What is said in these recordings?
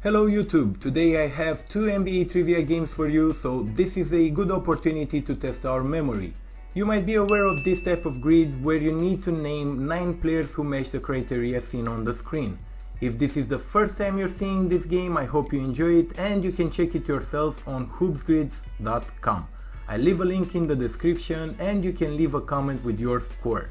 Hello YouTube, today I have two NBA trivia games for you, so this is a good opportunity to test our memory. You might be aware of this type of grid where you need to name 9 players who match the criteria seen on the screen. If this is the first time you're seeing this game, I hope you enjoy it and you can check it yourself on HoopGrids.com. I leave a link in the description and you can leave a comment with your score.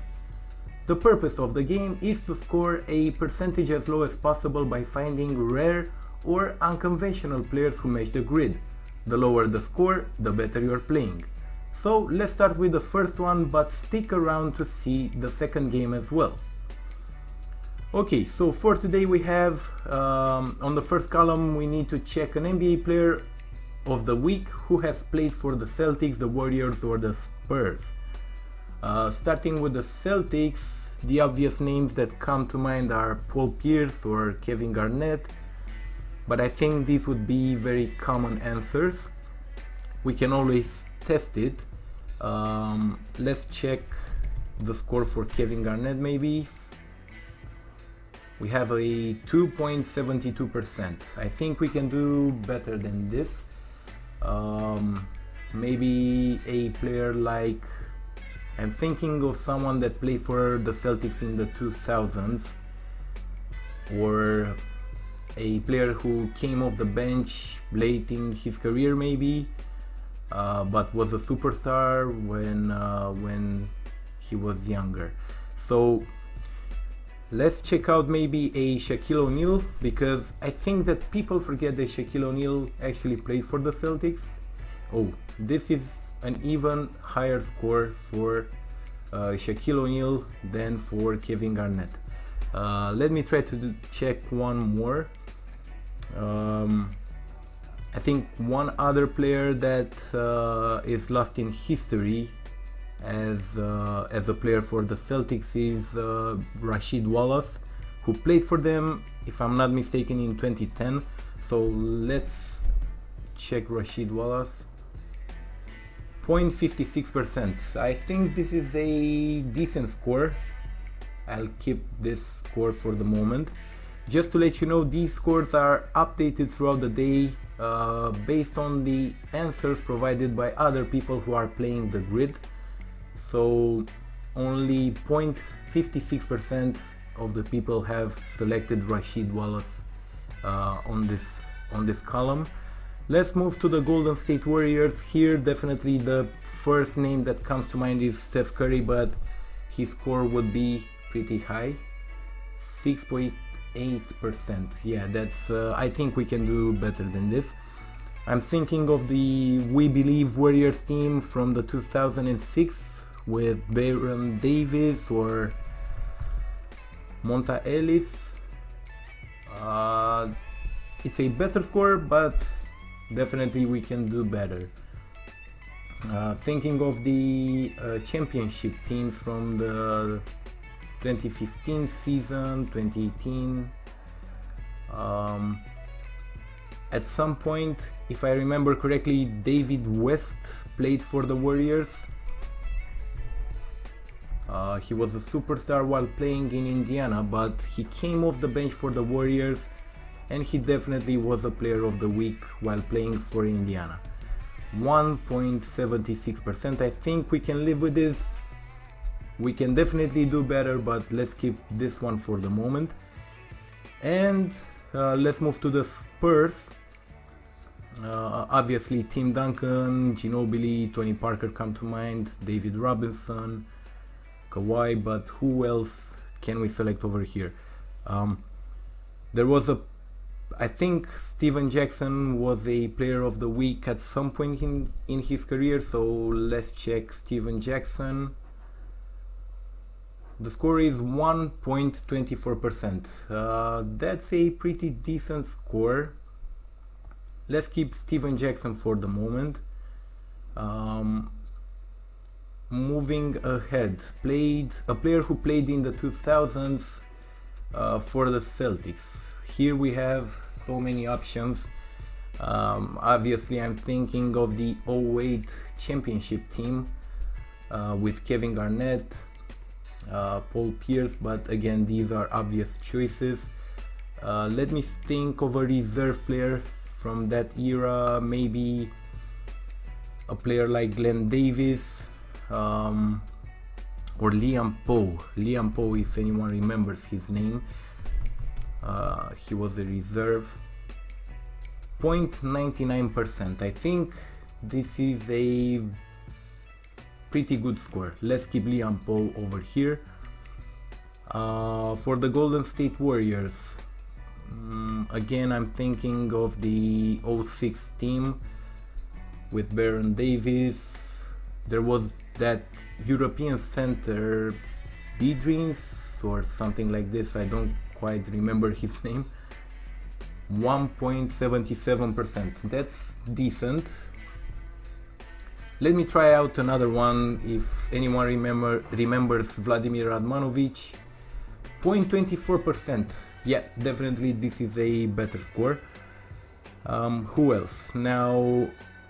The purpose of the game is to score a percentage as low as possible by finding rare or unconventional players who match the grid. The lower the score, the better you're playing. So let's start with the first one, but stick around to see the second game as well. Okay, so for today we have on the first column we need to check an NBA player of the week who has played for the Celtics, the Warriors or the Spurs. Starting with the Celtics, the obvious names that come to mind are Paul Pierce or Kevin Garnett, but I think these would be very common answers. We can always test it. Let's check the score for Kevin Garnett maybe. We have a 2.72%. I think we can do better than this. Maybe a player like, I'm thinking of someone that played for the Celtics in the 2000s, or a player who came off the bench late in his career maybe, but was a superstar when he was younger. So let's check out maybe a Shaquille O'Neal, because I think that people forget that Shaquille O'Neal actually played for the Celtics. Oh, this is an even higher score for Shaquille O'Neal than for Kevin Garnett. Let me try to check one more. I think one other player that is lost in history as a player for the Celtics is Rasheed Wallace, who played for them, if I'm not mistaken, in 2010. So let's check Rasheed Wallace. 0.56%. I think this is a decent score. I'll keep this score for the moment. Just to let you know, these scores are updated throughout the day based on the answers provided by other people who are playing the grid. So only 0.56% of the people have selected Rasheed Wallace on this column. Let's move to the Golden State Warriors. Here definitely the first name that comes to mind is Steph Curry, but his score would be pretty high, 6.8%. Yeah, that's I think we can do better than this. I'm thinking of the We Believe Warriors team from the 2006 with Baron Davis or Monta Ellis. It's a better score, but definitely we can do better. Thinking of the championship teams from the 2015 season, 2018. At some point, if I remember correctly, David West played for the Warriors. He was a superstar while playing in Indiana, but he came off the bench for the Warriors, and he definitely was a player of the week while playing for Indiana. 1.76%. I think we can live with this. We can definitely do better, but let's keep this one for the moment. And let's move to the Spurs. Obviously Tim Duncan, Ginobili, Tony Parker come to mind, David Robinson, Kawhi, but who else can we select over here? I think Steven Jackson was a player of the week at some point in his career, so let's check Steven Jackson. The score is 1.24%. That's a pretty decent score. Let's keep Steven Jackson for the moment. Moving ahead, a player who played in the 2000s for the Celtics. Here we have so many options. Obviously I'm thinking of the 08 championship team with Kevin Garnett, Paul Pierce, but again these are obvious choices. Let me think of a reserve player from that era, maybe a player like Glenn Davis, or Liam Poe. Liam Poe, if anyone remembers his name. He was a reserve. 0.99%. I think this is a pretty good score. Let's keep Liam Poe over here. For the Golden State Warriors, again I'm thinking of the 06 team with Baron Davis. There was that European center, Bidrins or something like this, I don't quite remember his name. 1.77%, that's decent. Let me try out another one if anyone remembers Vladimir Radmanovic. 0.24%, yeah, definitely this is a better score. Who else? Now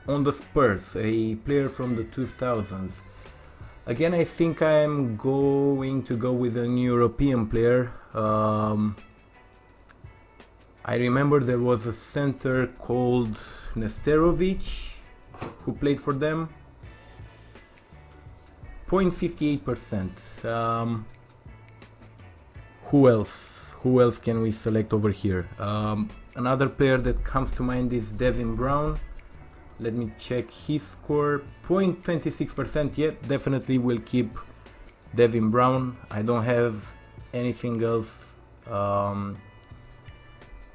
on the Spurs, a player from the 2000s. Again, I think I'm going to go with an European player. I remember there was a center called Nesterovic who played for them. 0.58%. Who else can we select over here? Another player that comes to mind is Devin Brown. Let me check his score. 0.26%. Yeah, definitely will keep Devin Brown. I don't have anything else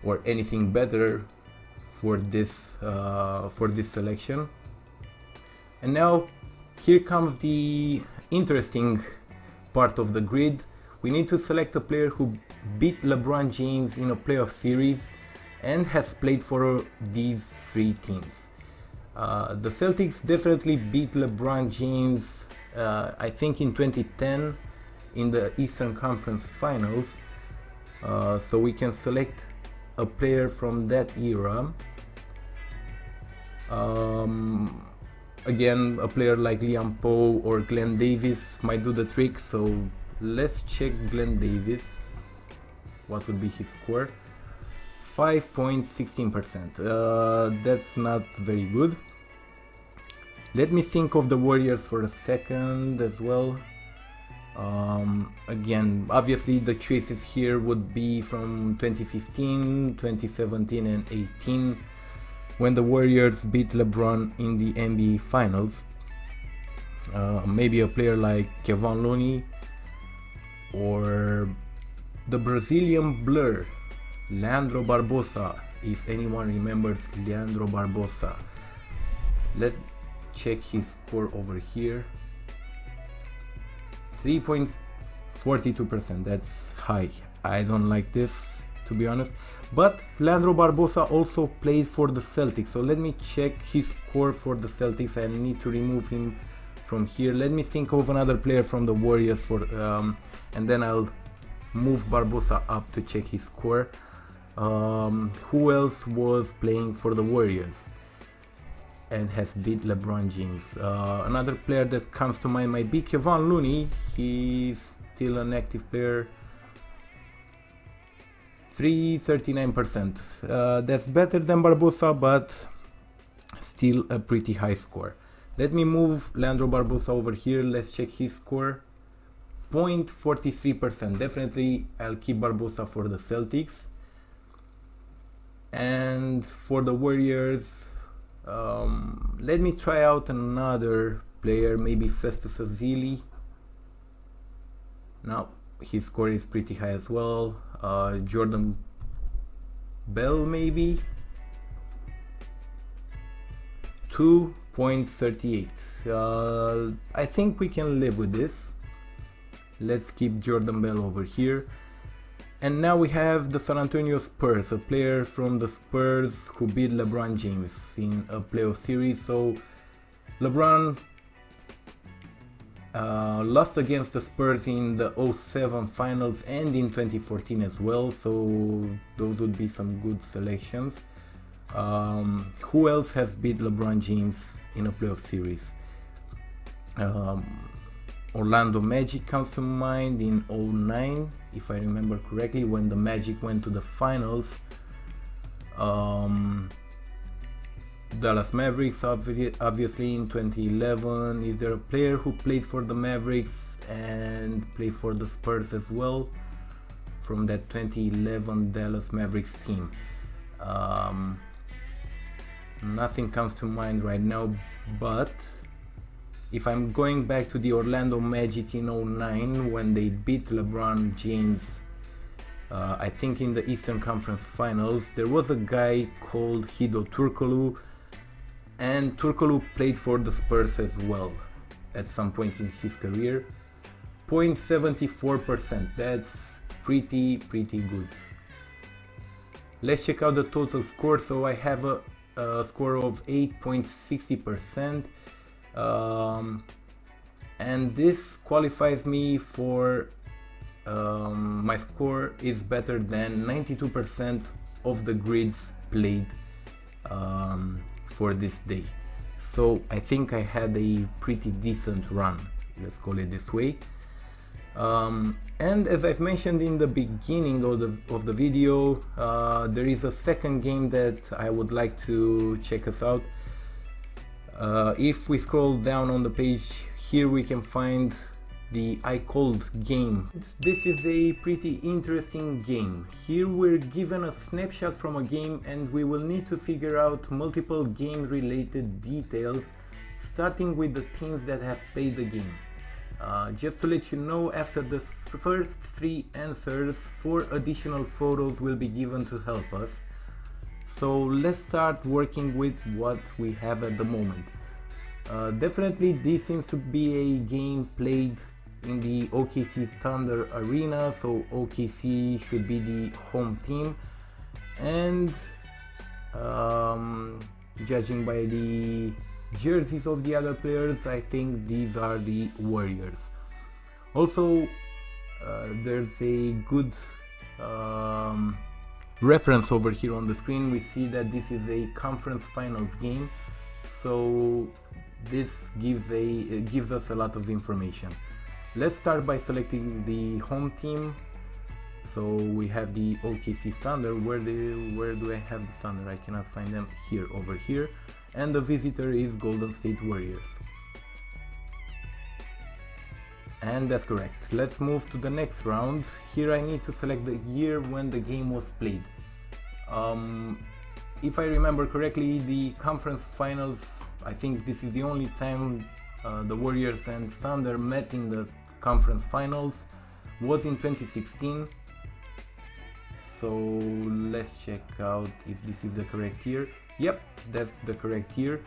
or anything better for this selection. And now here comes the interesting part of the grid. We need to select a player who beat LeBron James in a playoff series and has played for these three teams. The Celtics definitely beat LeBron James, I think in 2010 in the Eastern Conference Finals. So we can select a player from that era. Again, a player like Liam Poe or Glenn Davis might do the trick, so let's check Glenn Davis. What would be his score? 5.16%. That's not very good. Let me think of the Warriors for a second as well. Again, obviously the choices here would be from 2015, 2017 and 18, when the Warriors beat LeBron in the NBA Finals. Maybe a player like Kevon Looney or the Brazilian Blur, Leandro Barbosa, if anyone remembers Leandro Barbosa. Let's check his score over here. 3.42%, that's high. I don't like this, to be honest. But Leandro Barbosa also plays for the Celtics, so let me check his score for the Celtics. I need to remove him from here. Let me think of another player from the Warriors and then I'll move Barbosa up to check his score. Who else was playing for the Warriors and has beat LeBron James? Another player that comes to mind might be Kevon Looney. He's still an active player. 3.39%. That's better than Barbosa, but still a pretty high score. Let me move Leandro Barbosa over here. Let's check his score. 0.43%. Definitely I'll keep Barbosa for the Celtics. And for the Warriors, let me try out another player, maybe Festus Ezeli. Now his score is pretty high as well. Jordan Bell, maybe 2.38. I think we can live with this. Let's keep Jordan Bell over here. And now we have the San Antonio Spurs, a player from the Spurs who beat LeBron James in a playoff series. So LeBron lost against the Spurs in the 07 finals and in 2014 as well, so those would be some good selections. Who else has beat LeBron James in a playoff series? Orlando Magic comes to mind in 09, if I remember correctly, when the Magic went to the finals. Dallas Mavericks obviously in 2011. Is there a player who played for the Mavericks and played for the Spurs as well from that 2011 Dallas Mavericks team? Nothing comes to mind right now, but if I'm going back to the Orlando Magic in 09 when they beat LeBron James, I think in the Eastern Conference Finals, there was a guy called Hido Turkoglu, and Turkoglu played for the Spurs as well at some point in his career. 0.74%, that's pretty good. Let's check out the total score. So I have a score of 8.60%, and this qualifies me for my score is better than 92% of the grids played for this day. So I think I had a pretty decent run, let's call it this way. And as I've mentioned in the beginning of the video, there is a second game that I would like to check us out. If we scroll down on the page, here we can find the ICalledGame. This is a pretty interesting game. Here we're given a snapshot from a game and we will need to figure out multiple game related details, starting with the teams that have played the game. Just to let you know, after the first 3 answers, 4 additional photos will be given to help us. So let's start working with what we have at the moment. Definitely this seems to be a game played in the OKC Thunder arena, so OKC should be the home team, and judging by the jerseys of the other players, I think these are the Warriors. Also, there's a good reference over here on the screen. We see that this is a conference finals game, so this gives us a lot of information. Let's start by selecting the home team. So we have the OKC Thunder. Where do I have the Thunder? I cannot find them. Here, over here. And the visitor is Golden State Warriors. And that's correct. Let's move to the next round. Here I need to select the year when the game was played. If I remember correctly, the conference finals, I think this is the only time the Warriors and Thunder met in the conference finals, was in 2016. So let's check out if this is the correct year. Yep, that's the correct year.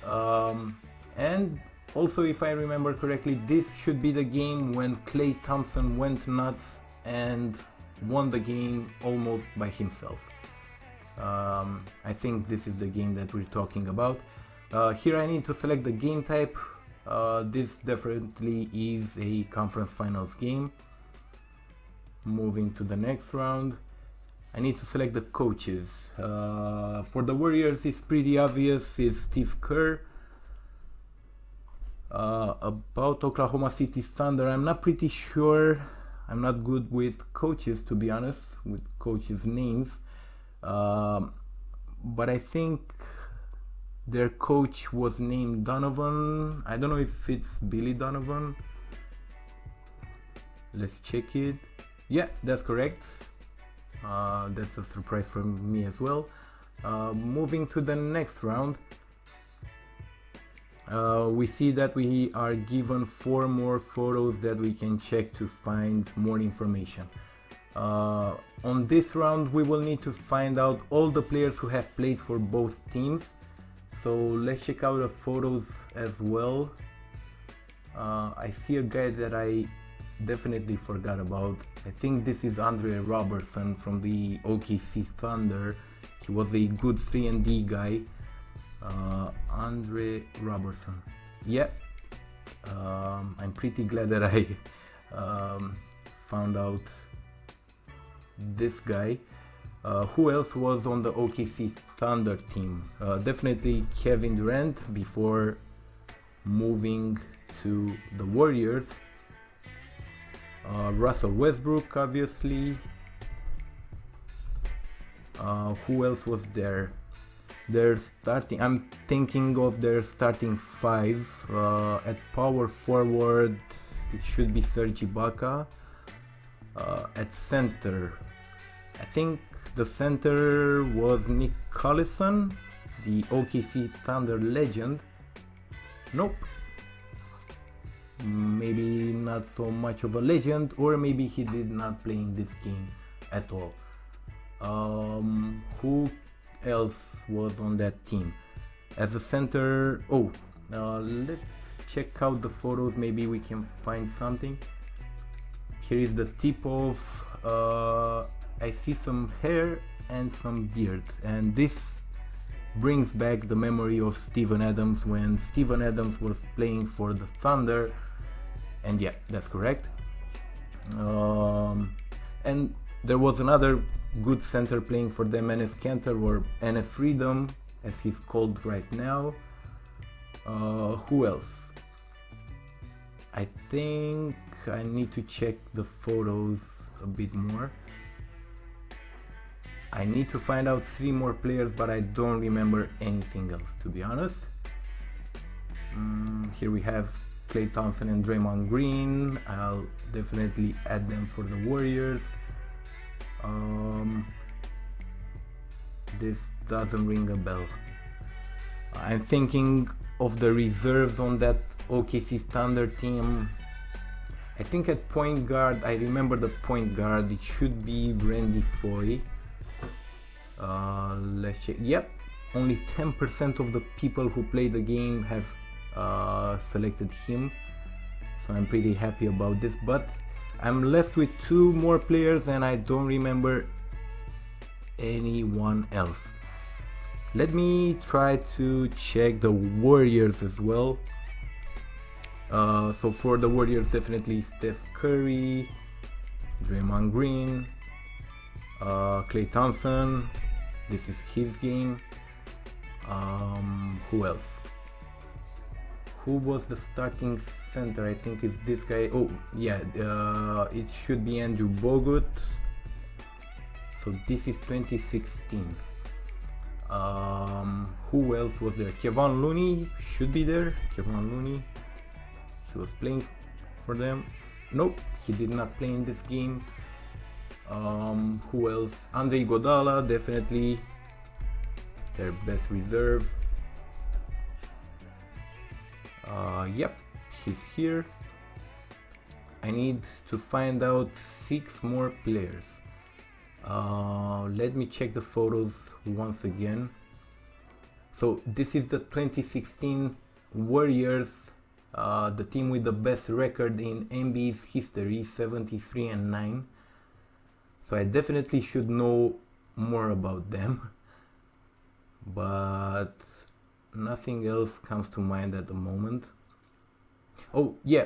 And also, if I remember correctly, this should be the game when Klay Thompson went nuts and won the game almost by himself. I think this is the game that we're talking about. Here I need to select the game type. This definitely is a conference finals game. Moving to the next round, I need to select the coaches. For the Warriors, it's pretty obvious, it's Steve Kerr. About Oklahoma City Thunder, I'm not pretty sure. I'm not good with coaches, to be honest, with coaches' names. But I think their coach was named Donovan. I don't know if it's Billy Donovan. Let's check it. Yeah, that's correct. That's a surprise from me as well. Moving to the next round, we see that we are given 4 more photos that we can check to find more information. On this round, we will need to find out all the players who have played for both teams. So let's check out the photos as well. I see a guy that I definitely forgot about. I think this is Andre Robertson from the OKC Thunder. He was a good 3-and-D guy. Andre Robertson. Yeah. I'm pretty glad that I found out this guy. Who else was on the OKC Thunder team? Definitely Kevin Durant before moving to the Warriors. Russell Westbrook, obviously. Who else was there? I'm thinking of their starting five. At power forward, it should be Serge Ibaka. At center, I think the center was Nick Collison, the OKC Thunder legend. Nope. Maybe not so much of a legend, or maybe he did not play in this game at all. Who else was on that team? As a center, let's check out the photos, maybe we can find something. Here is the tip of, I see some hair and some beard, and this brings back the memory of Steven Adams when Steven Adams was playing for the Thunder, and yeah, that's correct. And there was another good center playing for them, Enes Kanter, or Enes Freedom as he's called right now. Who else? I think I need to check the photos a bit more. I need to find out 3 more players, but I don't remember anything else, to be honest. Here we have Klay Thompson and Draymond Green. I'll definitely add them for the Warriors. This doesn't ring a bell. I'm thinking of the reserves on that OKC Thunder team. I think at point guard, I remember the point guard, it should be Randy Foye. Let's check. Yep, only 10% of the people who play the game have selected him, so I'm pretty happy about this, but I'm left with 2 more players and I don't remember anyone else. Let me try to check the Warriors as well. So for the Warriors, definitely Steph Curry, Draymond Green, Klay Thompson. This is his game. Who else? Who was the starting center? I think it's this guy. Oh yeah, it should be Andrew Bogut. So this is 2016. Who else was there? Kevon Looney should be there. Kevon Looney. He was playing for them. Nope, he did not play in this game. Who else? Andre Iguodala, definitely their best reserve. Yep, he's here. I need to find out 6 more players. Let me check the photos once again. So this is the 2016 Warriors, the team with the best record in NBA's history, 73-9. So I definitely should know more about them, but nothing else comes to mind at the moment. Oh yeah,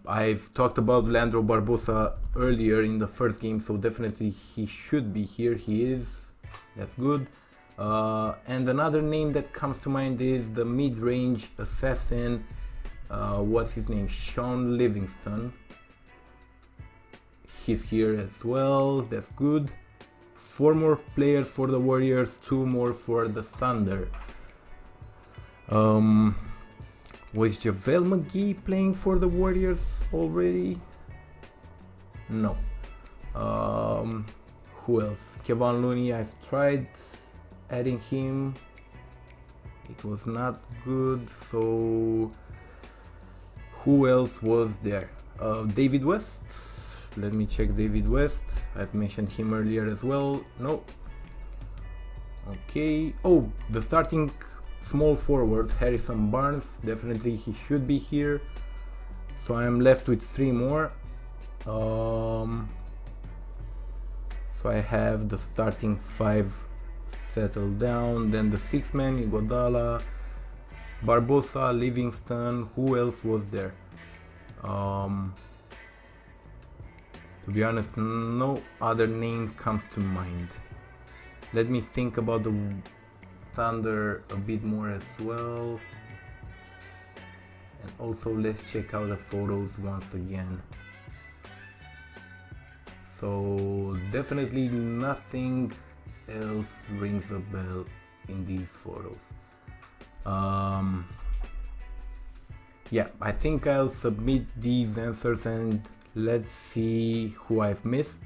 I've talked about Leandro Barbosa earlier in the first game, so definitely he should be here. He is. That's good. And another name that comes to mind is the mid-range assassin. What's his name? Sean Livingston. He's here as well. That's good. 4 more players for the Warriors, 2 more for the Thunder. Was JaVale McGee playing for the Warriors already? No. Who else? Kevon Looney, I've tried adding him. It was not good, so who else was there? David West. Let me check David West. I've mentioned him earlier as well. No. Okay. Oh, the starting small forward, Harrison Barnes. Definitely he should be here. So I'm left with 3 more. So I have the starting 5 settled down. Then the 6th man, Iguodala, Barbosa, Livingston. Who else was there? To be honest, no other name comes to mind. Let me think about the Thunder a bit more as well. And also let's check out the photos once again. So definitely nothing else rings a bell in these photos. Yeah, I think I'll submit these answers and let's see who I've missed.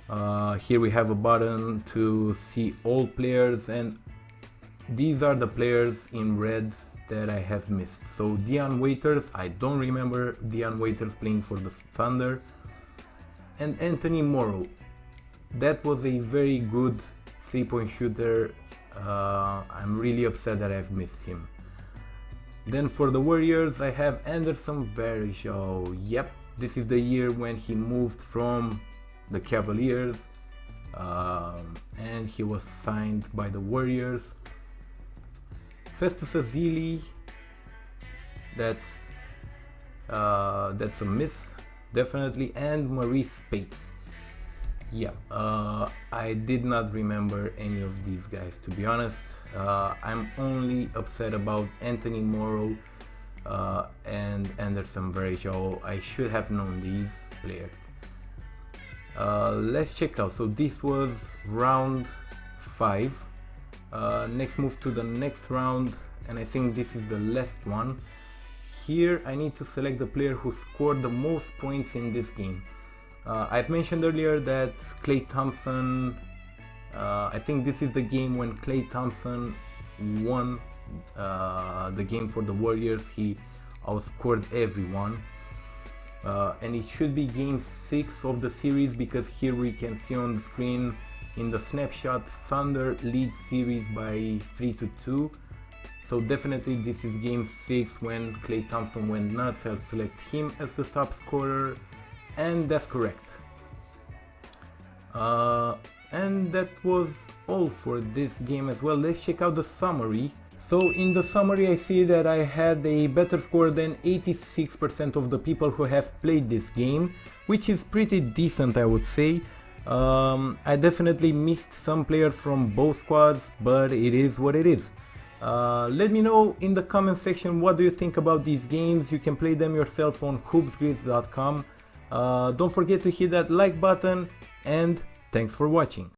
Here we have a button to see all players, and these are the players in red that I have missed. So Dion Waiters, I don't remember Dion Waiters playing for the Thunder. And Anthony Morrow, that was a very good 3-point shooter. I'm really upset that I've missed him. Then for the Warriors, I have Anderson Varejao. Yep, this is the year when he moved from the Cavaliers and he was signed by the Warriors. Festus Ezeli, that's a miss, definitely. And Maurice Spates. Yeah, I did not remember any of these guys, to be honest. I'm only upset about Anthony Morrow and Anderson Varejao. I should have known these players. Let's check out. So this was round 5. Next move to the next round, and I think this is the last one. Here I need to select the player who scored the most points in this game. I've mentioned earlier that Klay Thompson, I think this is the game when Klay Thompson won the game for the Warriors. He outscored everyone. And it should be game 6 of the series, because here we can see on the screen in the snapshot Thunder lead series by 3-2. So definitely this is game 6 when Klay Thompson went nuts. I'll select him as the top scorer, and that's correct. And that was all for this game as well. Let's check out the summary. So in the summary I see that I had a better score than 86% of the people who have played this game, which is pretty decent, I would say. I definitely missed some players from both squads, but it is what it is. Let me know in the comment section what do you think about these games. You can play them yourself on HoopGrids.com. Don't forget to hit that like button, and thanks for watching.